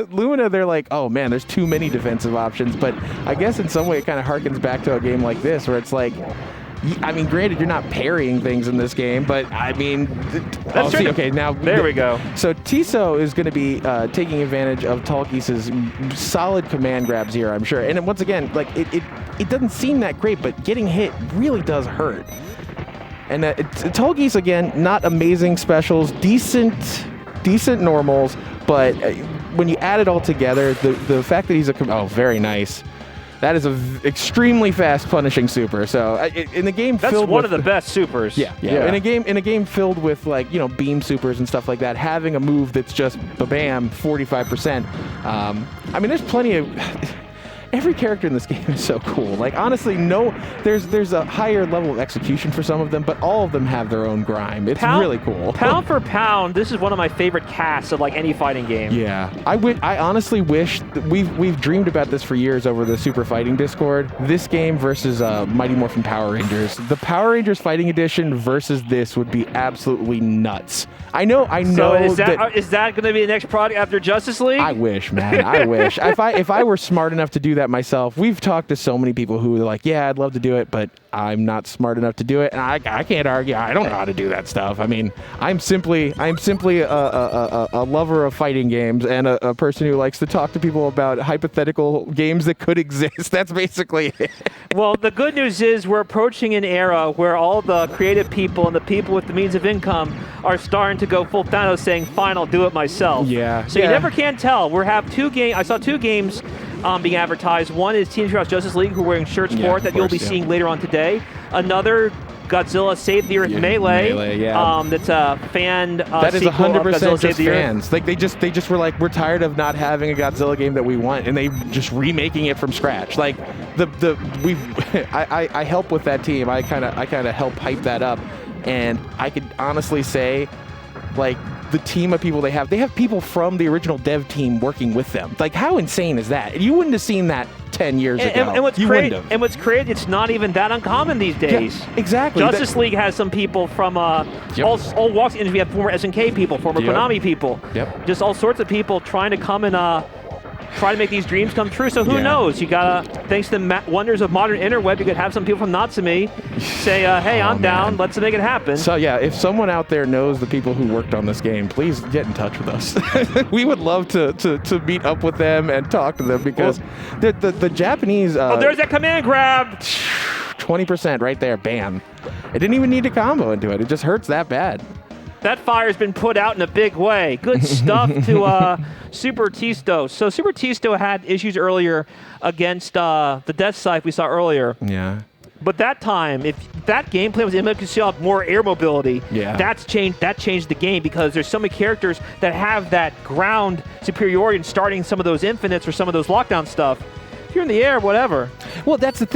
Lumina, they're like, oh man, there's too many defensive options. But I guess in some way it kind of harkens back to a game like this where it's like, I mean, granted, you're not parrying things in this game, but I mean, That's true. okay, now there we go. So Tiso is going to be taking advantage of Talkies's solid command grabs here, I'm sure. And once again, like it doesn't seem that great, but getting hit really does hurt. And Talkies, again, not amazing specials, decent normals, but when you add it all together, the fact that he's very nice. That is an extremely fast punishing super. So in a game that's filled one with of the best supers. Yeah. In a game filled with like beam supers and stuff like that, having a move that's just bam 45%. I mean, there's plenty of. Every character in this game is so cool. Like honestly, there's a higher level of execution for some of them, but all of them have their own grime. It's really cool. Pound for pound, this is one of my favorite casts of like any fighting game. Yeah, I honestly wish we've dreamed about this for years over the Super Fighting Discord. This game versus Mighty Morphin Power Rangers. The Power Rangers Fighting Edition versus this would be absolutely nuts. I know. So is that going to be the next product after Justice League? I wish, man. I wish. If I were smart enough to do that myself, we've talked to so many people who are like, yeah, I'd love to do it, but I'm not smart enough to do it, and I can't argue. I don't know how to do that stuff. I mean, I'm simply a lover of fighting games and a person who likes to talk to people about hypothetical games that could exist. That's basically it. Well, the good news is we're approaching an era where all the creative people and the people with the means of income are starting to go full Thanos, saying, fine, I'll do it myself. Yeah. So you never can tell. I saw two games being advertised. One is Teenage Mutant Justice League, who are wearing shirts for it that you'll be seeing later on today. Another, Godzilla Save the Earth Melee. That's a fan that is sequel 100% of just fans. Like they just were like, we're tired of not having a Godzilla game that we want, and they just remaking it from scratch. Like I help with that team. I kind of help hype that up, and I could honestly say, like, the team of people they have people from the original dev team working with them. Like, how insane is that? You wouldn't have seen that 10 years ago. And what's great, it's not even that uncommon these days. Yeah, exactly. Justice League has some people from all walks of industry. We have former SNK people, former Konami people. Yep. Just all sorts of people trying to come and try to make these dreams come true. So who knows? You gotta, thanks to the wonders of modern interweb, you could have some people from Natsumi say, hey, I'm down, let's make it happen. So yeah, if someone out there knows the people who worked on this game, please get in touch with us. We would love to meet up with them and talk to them, because the Japanese... there's that command grab! 20% right there, bam. It didn't even need a combo into it. It just hurts that bad. That fire's been put out in a big way. Good stuff to SuperTiso. So SuperTiso had issues earlier against the Death Scythe we saw earlier. Yeah. But that time, if that gameplay was able to have more air mobility, that changed the game, because there's so many characters that have that ground superiority in starting some of those infinites or some of those lockdown stuff. If you're in the air, whatever. Well, that's the thing.